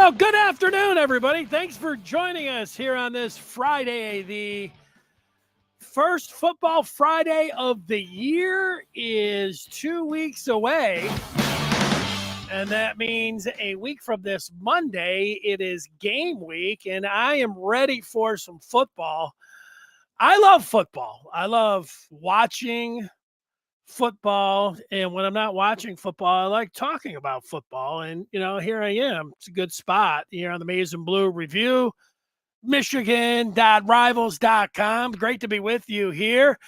Well, good afternoon, everybody. Thanks for joining us here on this Friday. The first football Friday of the year is 2 weeks away. And that means a week from this Monday, it is game week, and I am ready for some football. I love football. I love watching football, and when I'm not watching football, I like talking about football. And here I am. It's a good spot here on the Maize and Blue Review, Michigan.rivals.com. Great to be with you here.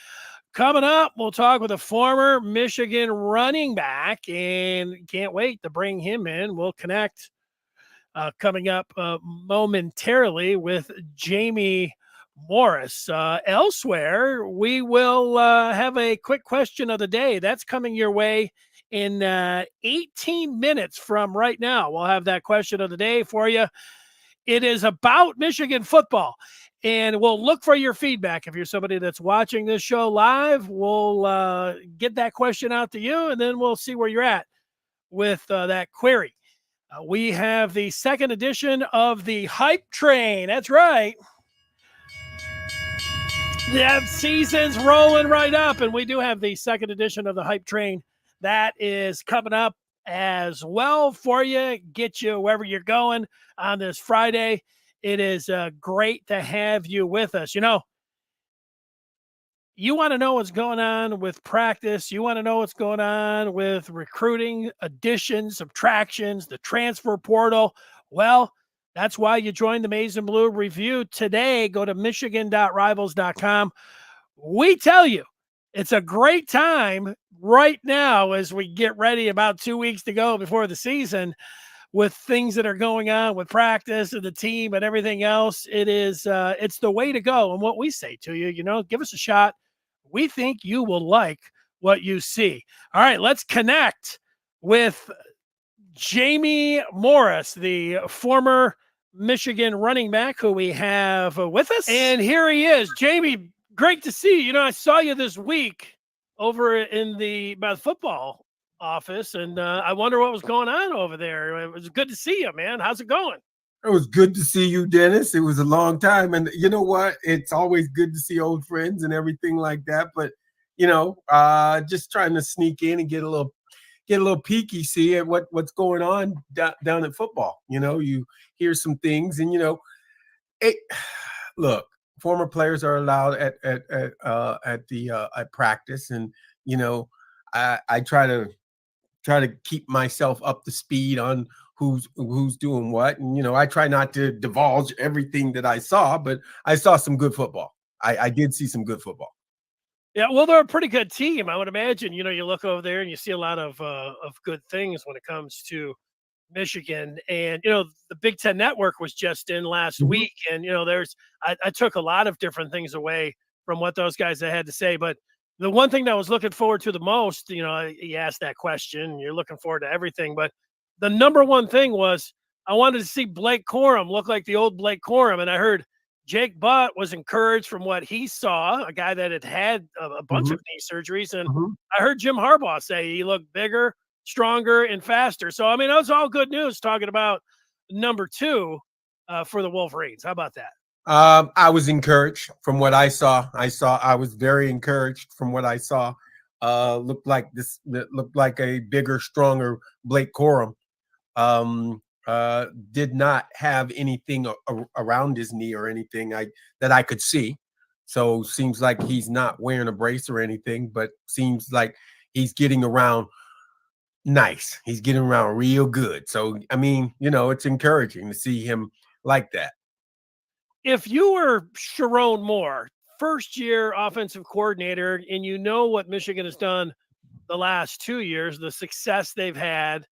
Coming up, we'll talk with a former Michigan running back, and can't wait to bring him in. We'll connect coming up momentarily with Jamie Morris. Elsewhere, we will have a quick question of the day. That's coming your way in 18 minutes from right now. We'll have that question of the day for you. It is about Michigan football, and we'll look for your feedback. If you're somebody that's watching this show live, we'll get that question out to you, and then we'll see where you're at with that query. We have the second edition of the Hype Train. That's right. Yeah, season's rolling right up, and we do have the second edition of the Hype Train. That is coming up as well for you, get you wherever you're going on this Friday. It is great to have you with us. You want to know what's going on with practice. You want to know what's going on with recruiting, additions, subtractions, the transfer portal. Well, that's why you join the Maize and Blue Review today. Go to michigan.rivals.com. We tell you it's a great time right now as we get ready, about 2 weeks to go before the season, with things that are going on with practice and the team and everything else. It's the way to go. And what we say to you, give us a shot. We think you will like what you see. All right, let's connect with Jamie Morris, the former Michigan running back who we have with us. And here he is. Jamie, great to see you. I saw you this week over in the football office, and I wonder what was going on over there. It was good to see you, man. How's it going? It was good to see you, Dennis. It was a long time. And you know what? It's always good to see old friends and everything like that. But, just trying to sneak in and get a little peeky, see at what's going on down at football. You hear some things, and look, former players are allowed at practice, and I try to keep myself up to speed on who's doing what, and I try not to divulge everything that I saw, but I saw some good football. I did see some good football. Yeah, well, they're a pretty good team, I would imagine. You look over there and you see a lot of good things when it comes to Michigan. And, the Big Ten Network was just in last week. And, I took a lot of different things away from what those guys had to say. But the one thing that I was looking forward to the most, you asked that question, you're looking forward to everything. But the number one thing was I wanted to see Blake Corum look like the old Blake Corum. And I heard Jake Butt was encouraged from what he saw, a guy that had a bunch of knee surgeries. And I heard Jim Harbaugh say he looked bigger, stronger, and faster. So, that was all good news talking about number two for the Wolverines. How about that? I was encouraged from what I saw. I was very encouraged from what I saw. Looked like a bigger, stronger Blake Corum. Did not have anything around his knee or anything that I could see. So seems like he's not wearing a brace or anything, but seems like he's getting around nice. He's getting around real good. So, it's encouraging to see him like that. If you were Sharon Moore, first-year offensive coordinator, and what Michigan has done the last 2 years, the success they've had,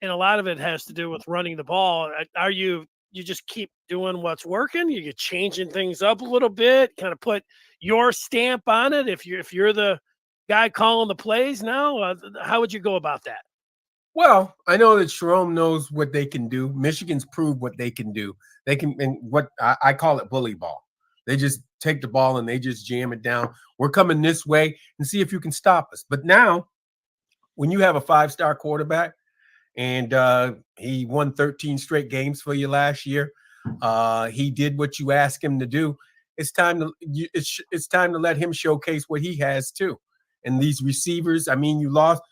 and a lot of it has to do with running the ball. Are you just keep doing what's working? You changing things up a little bit, kind of put your stamp on it. If you're the guy calling the plays now, how would you go about that? Well, I know that Sharon knows what they can do. Michigan's proved what they can do. They can, and what I call it bully ball. They just take the ball and they just jam it down. We're coming this way and see if you can stop us. But now, when you have a 5-star quarterback, and he won 13 straight games for you last year. He did what you asked him to do. It's time to it's time to let him showcase what he has too. And these receivers, I mean, you lost.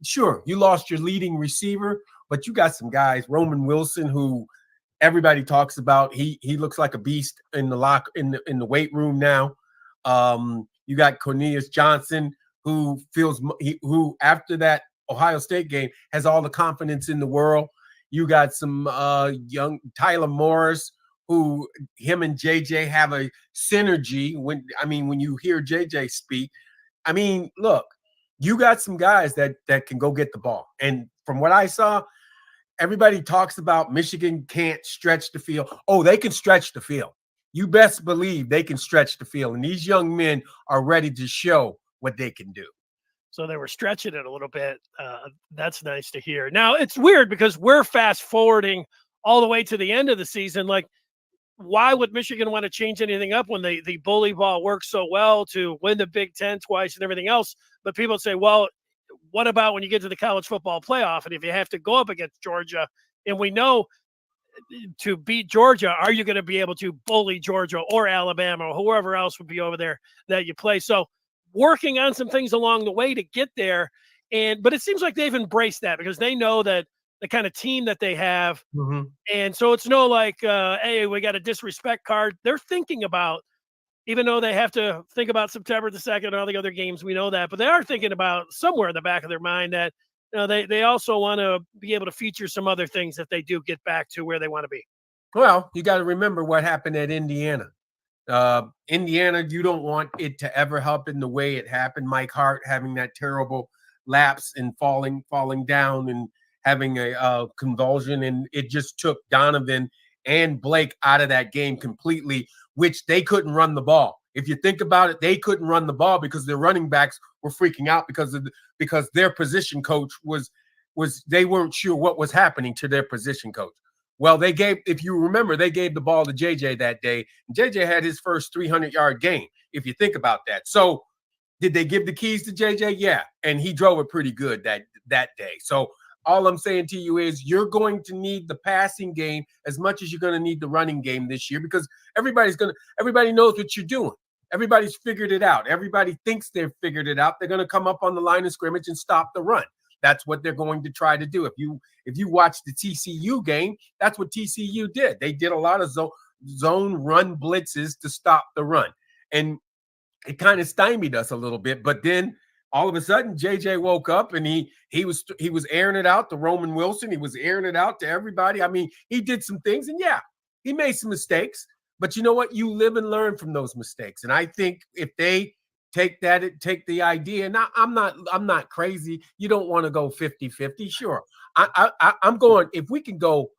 Sure, you lost your leading receiver, but you got some guys, Roman Wilson, who everybody talks about. He looks like a beast in the weight room now. You got Cornelius Johnson, who who after that Ohio State game has all the confidence in the world. You got some young Tyler Morris, who him and JJ have a synergy. When you hear JJ speak, I mean, look, you got some guys that can go get the ball. And from what I saw, everybody talks about Michigan can't stretch the field. Oh, they can stretch the field. You best believe they can stretch the field. And these young men are ready to show what they can do. So they were stretching it a little bit. That's nice to hear. Now, it's weird because we're fast forwarding all the way to the end of the season. Like, why would Michigan want to change anything up when the bully ball works so well to win the Big Ten twice and everything else? But people say, well, what about when you get to the college football playoff? And if you have to go up against Georgia, and we know to beat Georgia, are you going to be able to bully Georgia or Alabama or whoever else would be over there that you play? So working on some things along the way to get there. But it seems like they've embraced that because they know that the kind of team that they have. Mm-hmm. And so it's no like, hey, we got a disrespect card. They're thinking about, even though they have to think about September the 2nd and all the other games, we know that, but they are thinking about somewhere in the back of their mind that they also want to be able to feature some other things if they do get back to where they want to be. Well, you got to remember what happened at Indiana. Indiana, you don't want it to ever happen the way it happened. Mike Hart having that terrible lapse and falling down and having a convulsion, and it just took Donovan and Blake out of that game completely, which they couldn't run the ball. If you think about it, they couldn't run the ball because their running backs were freaking out because their position coach was they weren't sure what was happening to their position coach. Well, if you remember, they gave the ball to JJ that day. And JJ had his first 300-yard game, if you think about that. So did they give the keys to JJ? Yeah. And he drove it pretty good that day. So all I'm saying to you is you're going to need the passing game as much as you're going to need the running game this year because everybody knows what you're doing. Everybody's figured it out. Everybody thinks they've figured it out. They're going to come up on the line of scrimmage and stop the run. That's what they're going to try to do. If you watch the TCU game, that's what TCU did. They did a lot of zone run blitzes to stop the run. And it kind of stymied us a little bit. But then all of a sudden, JJ woke up and he was airing it out to Roman Wilson. He was airing it out to everybody. I mean, he did some things. And yeah, he made some mistakes. But you know what? You live and learn from those mistakes. And I think if they take the idea. Now, I'm not crazy. You don't want to go 50-50. Sure. I'm going, if we can go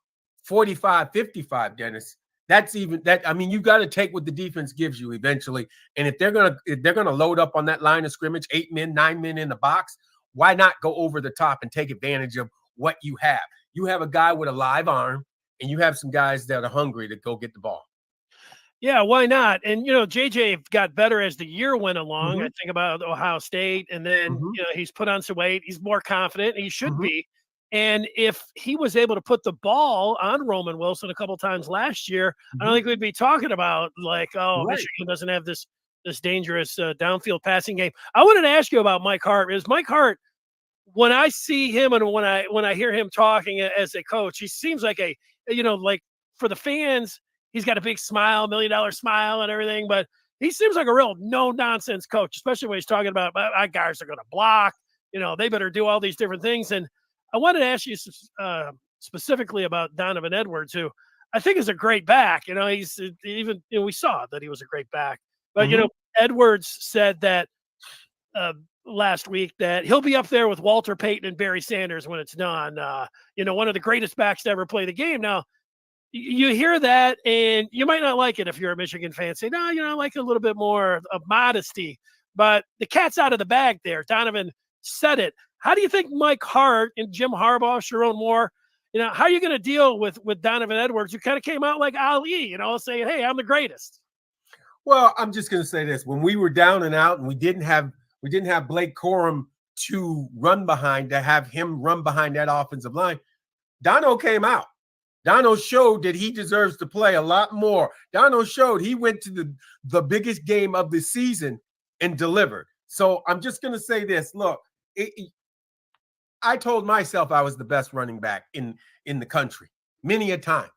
45-55, Dennis, that's even that. I mean, you got to take what the defense gives you eventually. And if they're gonna load up on that line of scrimmage, 8 men, 9 men in the box, why not go over the top and take advantage of what you have? You have a guy with a live arm, and you have some guys that are hungry to go get the ball. Yeah, why not? And, JJ got better as the year went along. Mm-hmm. I think about Ohio State, and then, he's put on some weight. He's more confident. He should be. And if he was able to put the ball on Roman Wilson a couple times last year, I don't think we'd be talking about like, Michigan doesn't have this dangerous downfield passing game. I wanted to ask you about Mike Hart. Is Mike Hart, when I see him and when I hear him talking as a coach, he seems like like for the fans, he's got a big smile, $1 million smile and everything, but he seems like a real no-nonsense coach, especially when he's talking about my guys are going to block. They better do all these different things. And I wanted to ask you specifically about Donovan Edwards, who I think is a great back. He's even we saw that he was a great back. But Edwards said that last week that he'll be up there with Walter Payton and Barry Sanders when it's done. One of the greatest backs to ever play the game. Now, you hear that, and you might not like it if you're a Michigan fan. Say, no, I like a little bit more of modesty. But the cat's out of the bag there. Donovan said it. How do you think Mike Hart and Jim Harbaugh, Sharon Moore, how are you going to deal with Donovan Edwards, who kind of came out like Ali, saying, hey, I'm the greatest? Well, I'm just going to say this. When we were down and out and we didn't have Blake Corum to run behind, to have him run behind that offensive line. Dono came out. Dono showed that he deserves to play a lot more. Dono showed he went to the biggest game of the season and delivered. So I'm just going to say this. Look, I told myself I was the best running back in the country many a times.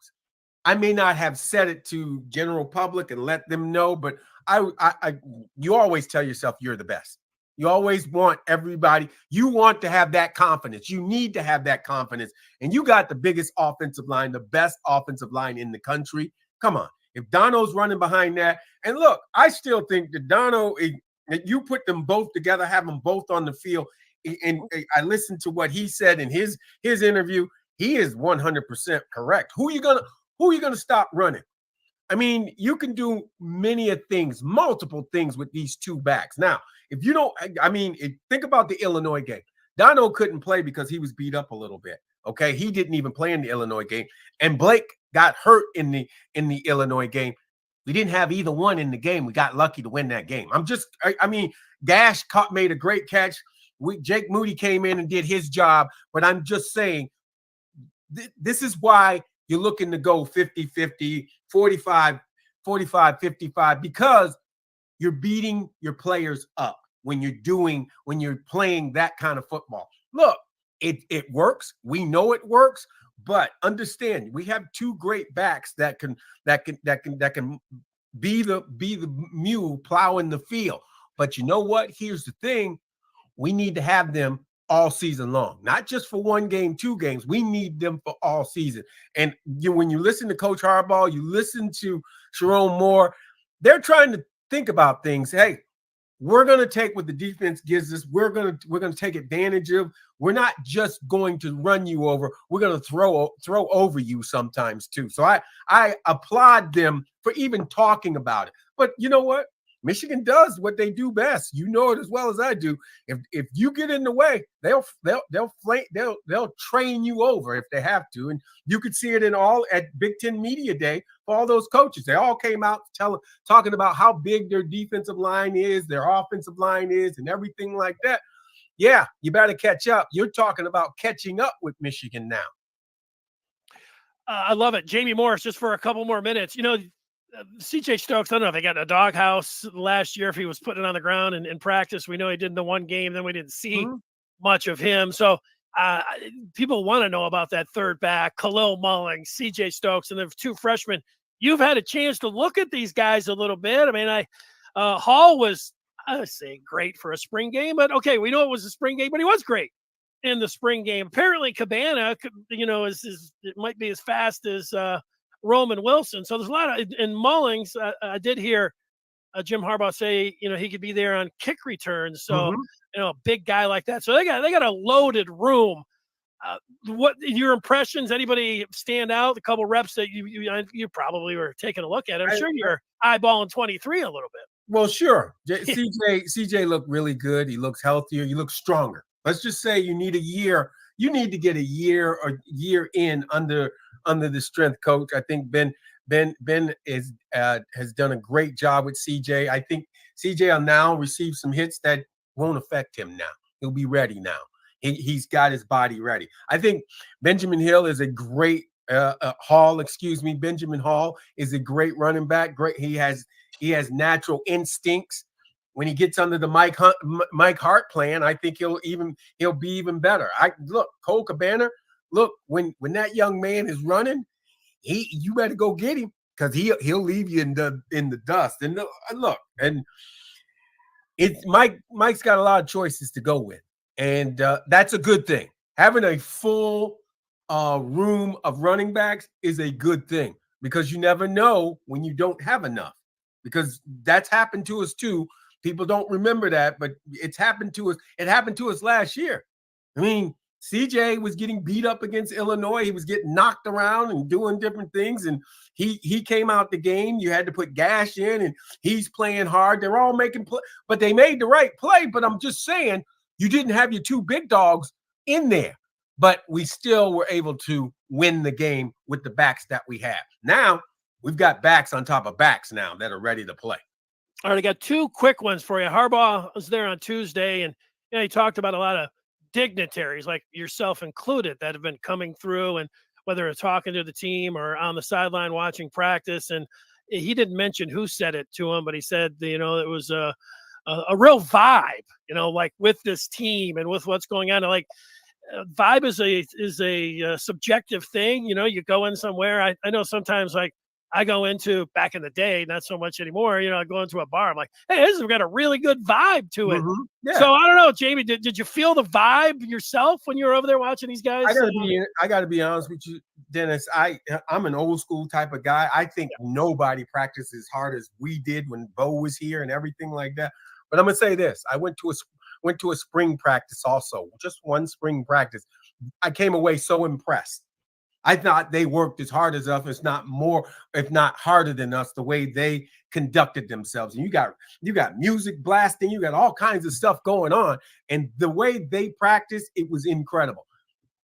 I may not have said it to general public and let them know, but you always tell yourself you're the best. You always want everybody, you want to have that confidence. You need to have that confidence. And you got the biggest offensive line, the best offensive line in the country. Come on. If Dono's running behind that, and look, I still think that Dono, you put them both together, have them both on the field. And I listened to what he said in his interview. He is 100% correct. Who are you gonna stop running? I mean, you can do many things, multiple things with these two backs. Now, if you don't, think about the Illinois game. Dono couldn't play because he was beat up a little bit. Okay, he didn't even play in the Illinois game, and Blake got hurt in the Illinois game. We didn't have either one in the game. We got lucky to win that game. Gash made a great catch. Jake Moody came in and did his job, but I'm just saying this is why you're looking to go 50-50, 45-55, because you're beating your players up when you're playing that kind of football. Look, it works. We know it works, but understand we have two great backs that can be the mule plowing the field. But you know what? Here's the thing. We need to have them all season long, not just for one game, 2 games. We need them for all season. And when you listen to Coach Harbaugh, you listen to Sharon Moore, they're trying to think about things. Hey, we're going to take what the defense gives us. We're going to take advantage of. We're not just going to run you over. We're going to throw over you sometimes too. So I applaud them for even talking about it. But you know what? Michigan does what they do best. You know it as well as I do. If you get in the way, they'll train you over if they have to. And you could see it at Big Ten Media Day for all those coaches. They all came out talking about how big their defensive line is, their offensive line is, and everything like that. Yeah, you better catch up. You're talking about catching up with Michigan now. I love it. Jamie Morris, just for a couple more minutes. CJ Stokes, I don't know if they got in a doghouse last year, if he was putting it on the ground in practice. We know he did in the one game, then we didn't see much of him. So people want to know about that third back, Khalil Mullings, CJ Stokes, and the 2 freshmen. You've had a chance to look at these guys a little bit. I mean, Hall was, I would say, great for a spring game, but okay, we know it was a spring game, but he was great in the spring game. Apparently Cabana, it might be as fast as Roman Wilson. So there's a lot of, in Mullings, I did hear Jim Harbaugh say, he could be there on kick returns. So, a big guy like that. So they got a loaded room. What your impressions? Anybody stand out? A couple reps that you probably were taking a look at. I'm sure you're eyeballing 23 a little bit. Well, sure. CJ looked really good. He looks healthier. He looks stronger. Let's just say you need a year. You need to get a year in under the strength coach. I think Ben has done a great job with CJ. I think CJ will now receive some hits that won't affect him now. He'll be ready now. He's got his body ready. I think Benjamin Hill is a great Benjamin Hall is a great running back. Great. He has natural instincts. When he gets under the Mike Hart plan, I think he'll be even better. Cole Cabana. Look, when that young man is running, you better go get him, because he'll leave you in the dust. And Mike's got a lot of choices to go with, and that's a good thing. Having a full room of running backs is a good thing, because you never know when you don't have enough, because that's happened to us too. People don't remember that, but it's happened to us. It happened to us last year. I mean, CJ was getting beat up against Illinois. He was getting knocked around and doing different things, and he came out the game. You had to put Gash in, and he's playing hard. They're all making play, but they made the right play. But I'm just saying, you didn't have your 2 big dogs in there, but we still were able to win the game with the backs that we have. Now we've got backs on top of backs now that are ready to play. All right, I got 2 quick ones for you. Harbaugh was there on Tuesday, and He talked about a lot of dignitaries, like yourself included, that have been coming through, and whether it's talking to the team or on the sideline watching practice. And he didn't mention who said it to him, but he said, it was a real vibe, like with this team and with what's going on. Like vibe is a subjective thing. You go in somewhere. I know sometimes, like, I go into, back in the day, not so much anymore. I go into a bar. I'm like, hey, this has got a really good vibe to it. Yeah. So I don't know, Jamie, did you feel the vibe yourself when you were over there watching these guys? I gotta be honest with you, Dennis. I'm an old school type of guy. I think nobody practiced as hard as we did when Bo was here and everything like that. But I'm gonna say this: I went to a spring practice also, just one spring practice. I came away so impressed. I thought they worked as hard as us, if not harder than us, the way they conducted themselves. And you got music blasting, you got all kinds of stuff going on. And the way they practiced, it was incredible.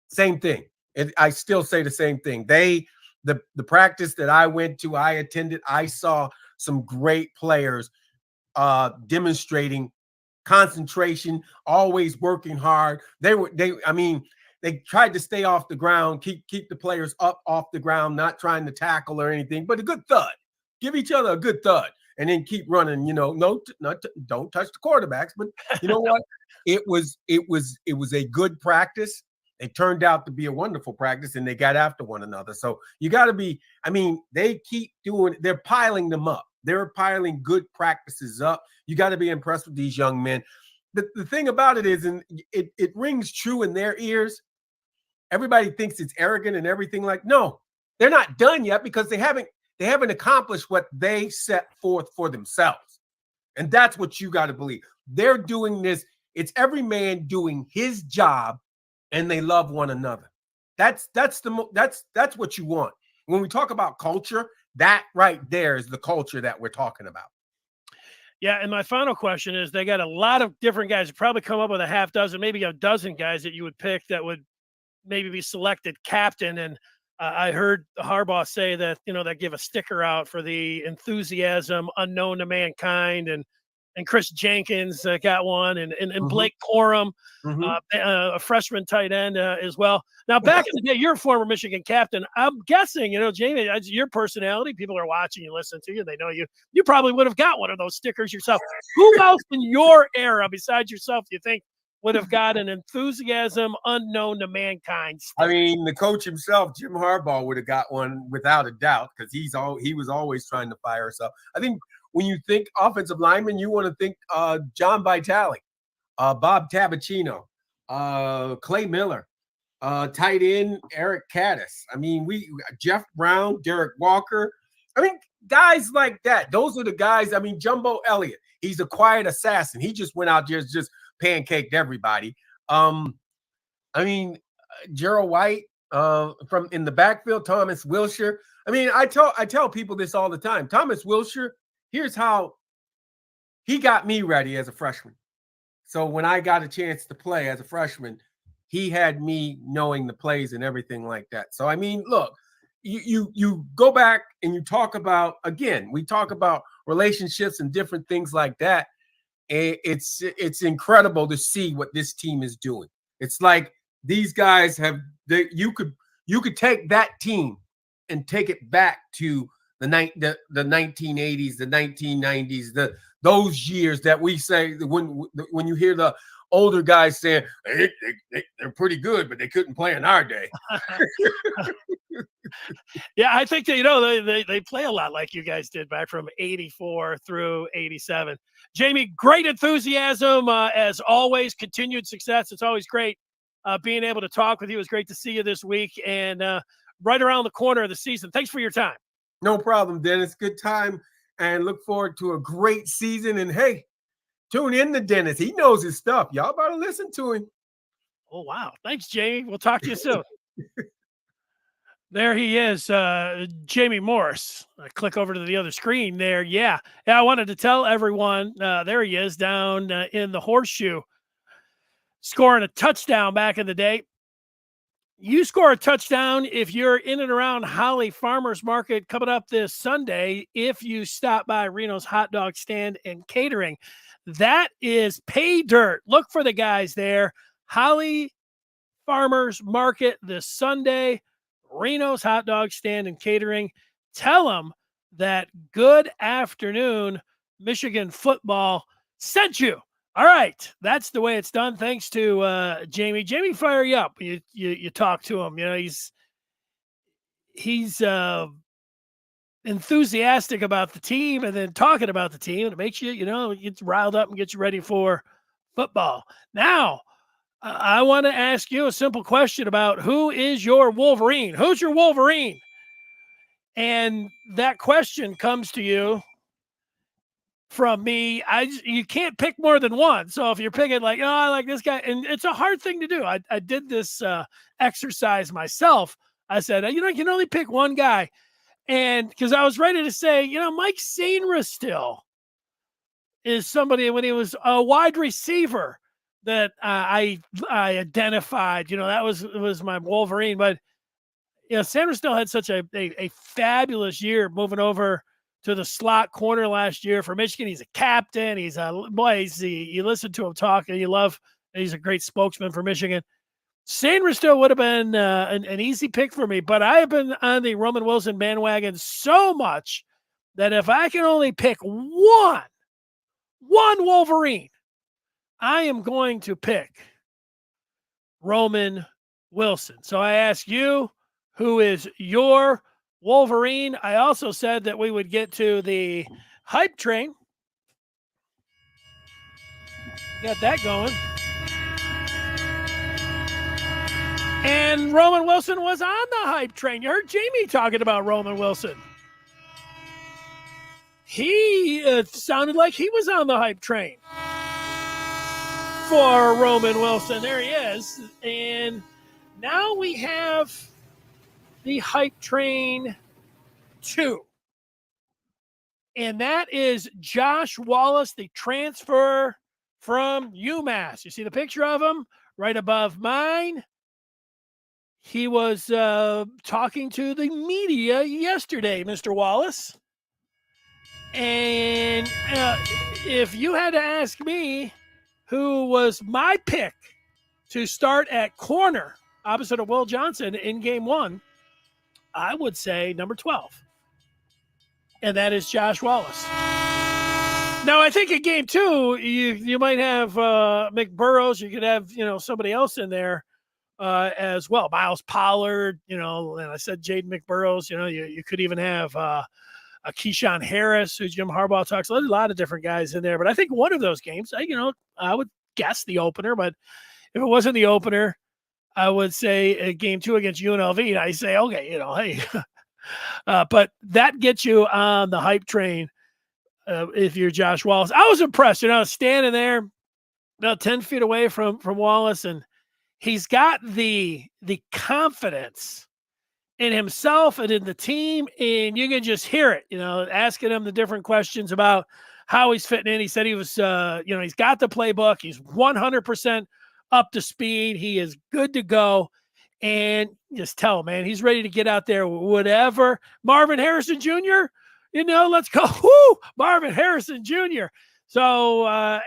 Same thing. And I still say the same thing. The practice that I went to, I attended, I saw some great players demonstrating concentration, always working hard. They tried to stay off the ground, keep the players up off the ground, not trying to tackle or anything, but a good thud. Give each other a good thud, and then keep running. Don't touch the quarterbacks. But you know what? It was a good practice. It turned out to be a wonderful practice, and they got after one another. So you got to be. They keep doing. They're piling them up. They're piling good practices up. You got to be impressed with these young men. The thing about it is, and it rings true in their ears. Everybody thinks it's arrogant and everything. Like, no, they're not done yet because they haven't accomplished what they set forth for themselves. And that's what you got to believe. They're doing this. It's every man doing his job, and they love one another. That's what you want. When we talk about culture, that right there is the culture that we're talking about. Yeah, and my final question is, they got a lot of different guys. Probably come up with a half dozen, maybe a dozen guys that you would pick that would maybe be selected captain. And I heard Harbaugh say that, they give a sticker out for the enthusiasm unknown to mankind, and Chris Jenkins got one, and Blake Corum, a freshman tight end as well. Now, back in the day, you're a former Michigan captain. I'm guessing, Jamie, your personality, people are watching you, listen to you, they know you. You probably would have got one of those stickers yourself. Who else in your era, besides yourself, do you think would have got an enthusiasm unknown to mankind sticker? The coach himself, Jim Harbaugh, would have got one without a doubt, because he was always trying to fire us up. I think when you think offensive lineman, you want to think John Vitale, Bob Tabachino, Clay Miller, tight end Eric Caddis. Jeff Brown, Derek Walker. Guys like that. Those are the guys. Jumbo Elliott. He's a quiet assassin. He just went out there just pancaked everybody. Gerald White from in the backfield, Thomas Wilshire. I tell people this all the time. Thomas Wilshire, here's how he got me ready as a freshman. So when I got a chance to play as a freshman, he had me knowing the plays and everything like that. So look, you go back and you talk about, again, we talk about relationships and different things like that. It's incredible to see what this team is doing. It's like these guys you could take that team and take it back to the 1980s, the 1990s, those years that we say when you hear the older guys saying they're pretty good, but they couldn't play in our day. Yeah, I think that, they play a lot like you guys did back from 84 through 87. Jamie, great enthusiasm as always, continued success. It's always great being able to talk with you. It was great to see you this week, and right around the corner of the season. Thanks for your time. No problem, Dennis. Good time, and look forward to a great season. And hey, tune in to Dennis. He knows his stuff. Y'all better listen to him. Oh, wow. Thanks, Jamie. We'll talk to you soon. There he is, Jamie Morris. I click over to the other screen there. Yeah, I wanted to tell everyone, there he is down in the horseshoe, scoring a touchdown back in the day. You score a touchdown if you're in and around Holly Farmers Market coming up this Sunday, if you stop by Reno's Hot Dog Stand and Catering. That is pay dirt. Look for the guys there. Holly Farmers Market this Sunday, Reno's Hot Dog Stand and Catering. Tell them that Good Afternoon Michigan Football sent you. All right, that's the way it's done. Thanks to Jamie. Jamie, fire you up. You talk to him. You know he's enthusiastic about the team, and then talking about the team, and it makes you it gets riled up and gets you ready for football. Now, I want to ask you a simple question about who is your Wolverine. Who's your Wolverine? And that question comes to you from me. You can't pick more than one. So if you're picking like, oh, I like this guy, and it's a hard thing to do. I did this exercise myself. I said, you can only pick one guy. And because I was ready to say, Mike Sainra still is somebody when he was a wide receiver that I identified, that was my Wolverine. But, Sainra still had such a fabulous year moving over to the slot corner last year for Michigan. He's a captain. He's you listen to him talk and you love, he's a great spokesman for Michigan. Sainra still would have been an easy pick for me, but I have been on the Roman Wilson bandwagon so much that if I can only pick one Wolverine, I am going to pick Roman Wilson. So I ask you, who is your Wolverine? I also said that we would get to the hype train. Got that going. And Roman Wilson was on the hype train. You heard Jamie talking about Roman Wilson. He sounded like he was on the hype train for Roman Wilson. There he is. And now we have the hype train 2. And that is Josh Wallace, the transfer from UMass. You see the picture of him right above mine? He was talking to the media yesterday, Mr. Wallace. And if you had to ask me who was my pick to start at corner opposite of Will Johnson in game 1, I would say number 12. And that is Josh Wallace. Now, I think in game 2, you might have McBurrows. You could have, somebody else in there as well. Miles Pollard, and I said Jaden McBurrows. You could even have a Keyshawn Harris, who Jim Harbaugh talks. There's a lot of different guys in there. But I think one of those games, I would guess the opener. But if it wasn't the opener, I would say game 2 against UNLV. And I say, okay, hey. But that gets you on the hype train if you're Josh Wallace. I was impressed, standing there about 10 feet away from Wallace, and he's got the confidence in himself and in the team, and you can just hear it, asking him the different questions about how he's fitting in. He said he was, he's got the playbook. He's 100% up to speed. He is good to go. And just tell him, man, he's ready to get out there, whatever. Marvin Harrison Jr., let's go. Woo! Marvin Harrison Jr. So,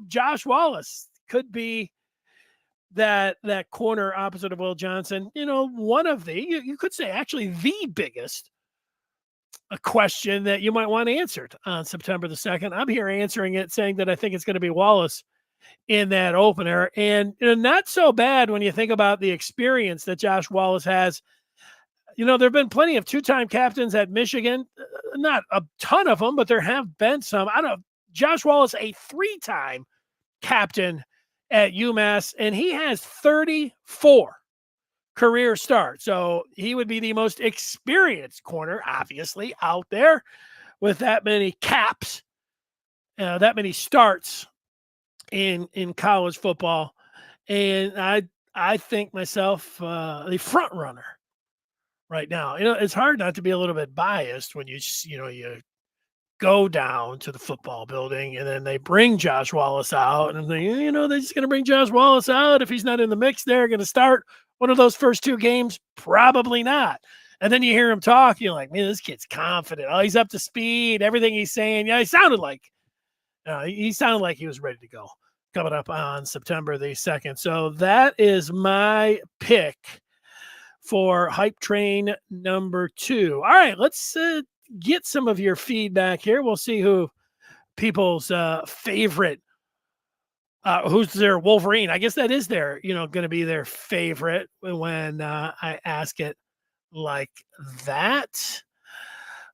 Josh Wallace could be that corner opposite of Will Johnson. One of you could say actually the biggest question that you might want answered on September the 2nd. I'm here answering it, saying that I think it's going to be Wallace in that opener. And not so bad when you think about the experience that Josh Wallace has. There have been plenty of 2-time captains at Michigan, not a ton of them, but there have been some. I don't know. Josh Wallace, a 3-time captain at UMass, and he has 34 career starts. So he would be the most experienced corner, obviously, out there with that many caps, that many starts in college football. And I think myself the front runner right now. It's hard not to be a little bit biased when you go down to the football building and then they bring Josh Wallace out and they're just going to bring Josh Wallace out. If he's not in the mix, they're going to start one of those first 2 games? Probably not. And then you hear him talk, you're like, man, this kid's confident. Oh, he's up to speed. Everything he's saying. Yeah, he sounded like he was ready to go coming up on September the 2nd. So that is my pick for Hype Train number 2. All right, let's get some of your feedback here. We'll see who people's favorite, who's their Wolverine. I guess that is their, going to be their favorite when I ask it like that.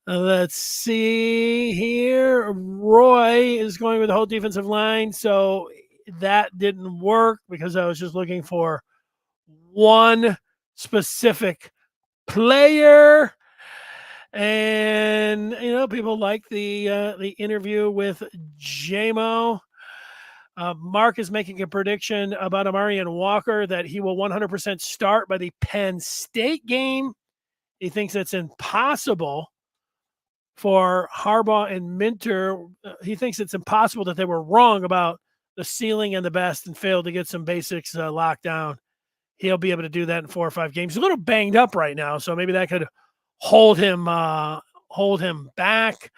Let's see here. Roy is going with the whole defensive line. So that didn't work because I was just looking for one specific player. And, people like the interview with JMO. Mark is making a prediction about Amarian Walker that he will 100% start by the Penn State game. He thinks it's impossible for Harbaugh and Minter. He thinks it's impossible that they were wrong about the ceiling and the best and failed to get some basics locked down. He'll be able to do that in 4 or 5 games. He's a little banged up right now, so maybe that could hold him back.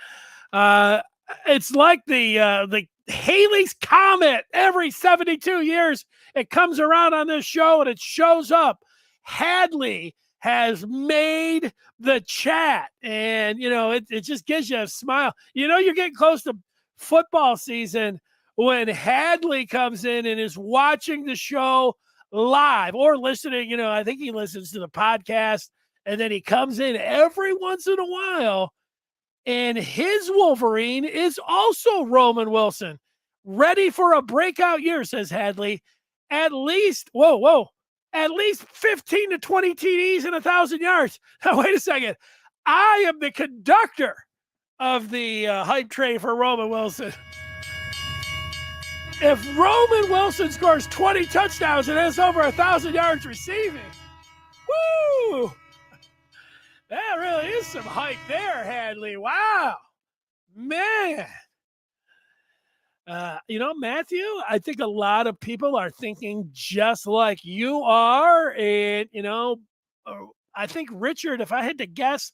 It's like the Halley's Comet. Every 72 years, it comes around on this show and it shows up. Hadley has made the chat, and it just gives you a smile. You're getting close to football season when Hadley comes in and is watching the show live or listening. I think he listens to the podcast, and then he comes in every once in a while, and his Wolverine is also Roman Wilson, ready for a breakout year, says Hadley. At least 15 to 20 TDs and 1,000 yards. Now, wait a second. I am the conductor of the hype train for Roman Wilson. If Roman Wilson scores 20 touchdowns and has over 1,000 yards receiving, woo! That really is some hype there, Hadley. Wow. Man. Matthew, I think a lot of people are thinking just like you are. And, I think Richard, if I had to guess,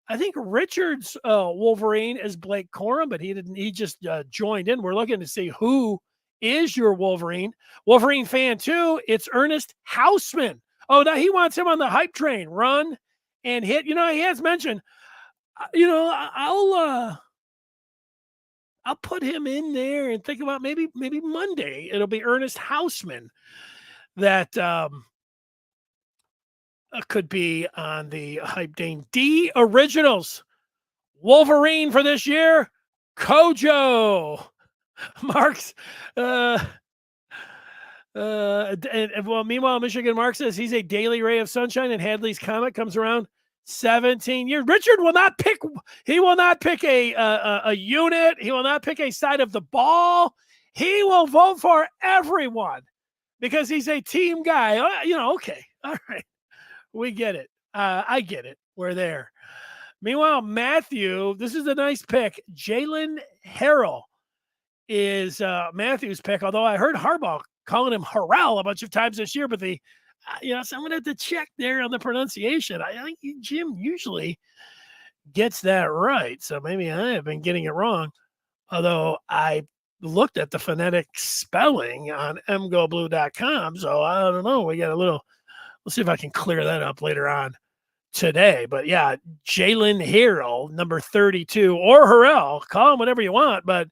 I think Richard's Wolverine is Blake Corum, but he just joined in. We're looking to see who is your Wolverine. Wolverine fan 2, it's Ernest Hausman. Oh, now he wants him on the hype train. Run and hit. He has mentioned, I'll put him in there and think about maybe Monday it'll be Ernest Hausman that could be on the hype train. D Originals Wolverine for this year, Kojo. Mark's meanwhile, Michigan Mark says he's a daily ray of sunshine, and Hadley's comet comes around 17 years. Richard will not pick. He will not pick a unit. He will not pick a side of the ball. He will vote for everyone because he's a team guy. Okay, all right, we get it. I get it. We're there. Meanwhile, Matthew, this is a nice pick. Jalen Harrell is Matthew's pick. Although I heard Harbaugh calling him Harrell a bunch of times this year, but so I'm going to have to check there on the pronunciation. I think Jim usually gets that right. So maybe I have been getting it wrong. Although I looked at the phonetic spelling on mgoblue.com. So I don't know. We'll see if I can clear that up later on today. But yeah, Jalen Harrell, number 32, or Harrell, call him whatever you want. But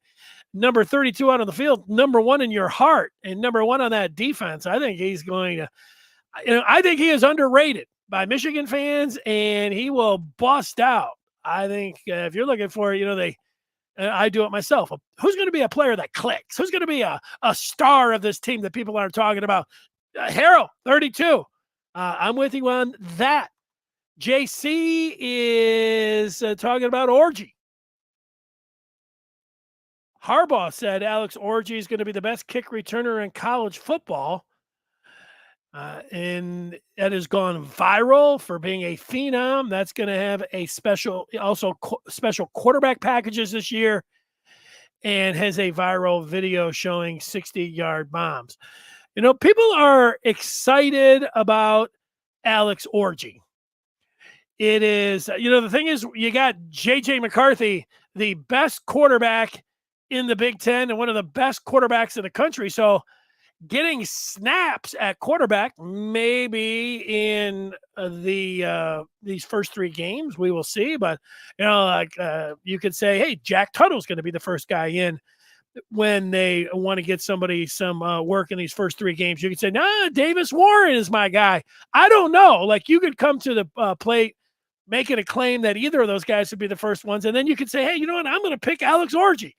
number 32 out on the field, number 1 in your heart, and number 1 on that defense. I think he's going to, I think he is underrated by Michigan fans, and he will bust out. I think if you're looking for, I do it myself. Who's going to be a player that clicks? Who's going to be a star of this team that people aren't talking about? Harrell, 32. I'm with you on that. JC is talking about Orgy. Harbaugh said Alex Orgy is going to be the best kick returner in college football. And that has gone viral for being a phenom. That's going to have a special quarterback packages this year, and has a viral video showing 60-yard bombs. People are excited about Alex Orgy. It is, the thing is, you got J.J. McCarthy, the best quarterback in the Big Ten and one of the best quarterbacks in the country. So getting snaps at quarterback, maybe in these first 3 games, we will see. But, you could say, hey, Jack Tuttle's going to be the first guy in when they want to get somebody some work in these first 3 games. You could say, nah, Davis Warren is my guy. I don't know. Like, you could come to the plate making a claim that either of those guys would be the first ones. And then you could say, hey, you know what? I'm going to pick Alex Orgy.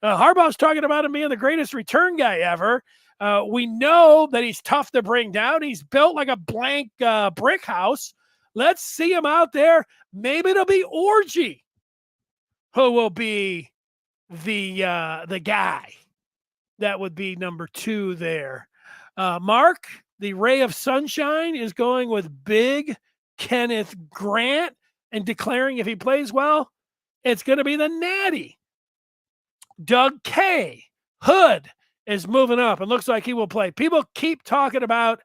Harbaugh's talking about him being the greatest return guy ever. We know that he's tough to bring down. He's built like a blank brick house. Let's see him out there. Maybe it'll be Orgy who will be the guy that would be number 2 there. Mark, the ray of sunshine, is going with big Kenneth Grant and declaring if he plays well, it's going to be the Natty. Doug K. Hood is moving up and looks like he will play. People keep talking about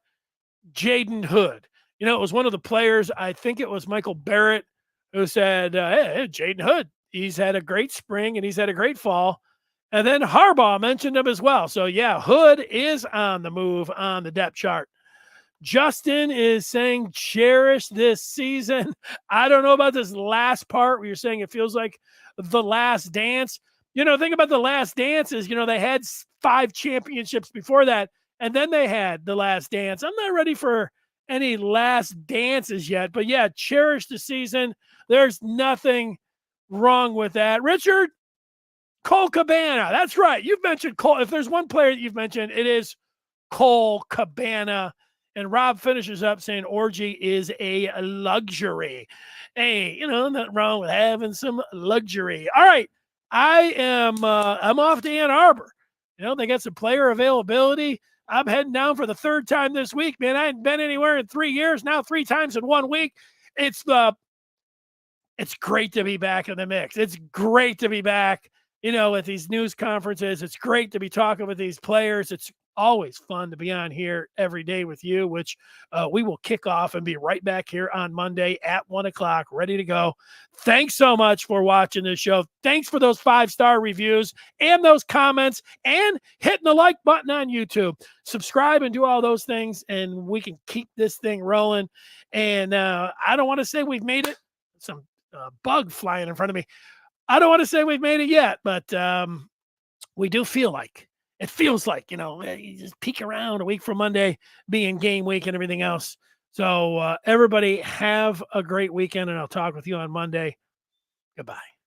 Jaden Hood. It was one of the players, I think it was Michael Barrett, who said, hey, Jaden Hood, he's had a great spring and he's had a great fall. And then Harbaugh mentioned him as well. So, yeah, Hood is on the move on the depth chart. Justin is saying cherish this season. I don't know about this last part where you're saying it feels like the last dance. Think about the last dances. They had 5 championships before that, and then they had the last dance. I'm not ready for any last dances yet, but yeah, cherish the season. There's nothing wrong with that. Richard, Cole Cabana. That's right. You've mentioned Cole. If there's one player that you've mentioned, it is Cole Cabana. And Rob finishes up saying Orgy is a luxury. Hey, nothing wrong with having some luxury. All right. I'm off to Ann Arbor. They got some player availability. I'm heading down for the 3rd time this week, man. I hadn't been anywhere in 3 years. Now 3 times in 1 week. It's great to be back in the mix. It's great to be back, at these news conferences. It's great to be talking with these players. It's always fun to be on here every day with you, which we will kick off and be right back here on Monday at 1:00, ready to go. Thanks so much for watching this show. Thanks for those 5-star reviews and those comments and hitting the like button on YouTube. Subscribe and do all those things, and we can keep this thing rolling. And I don't want to say we've made it. Some bug flying in front of me. I don't want to say we've made it yet, but we do feel like. It feels like, you just peek around a week from Monday being game week and everything else. So everybody have a great weekend, and I'll talk with you on Monday. Goodbye.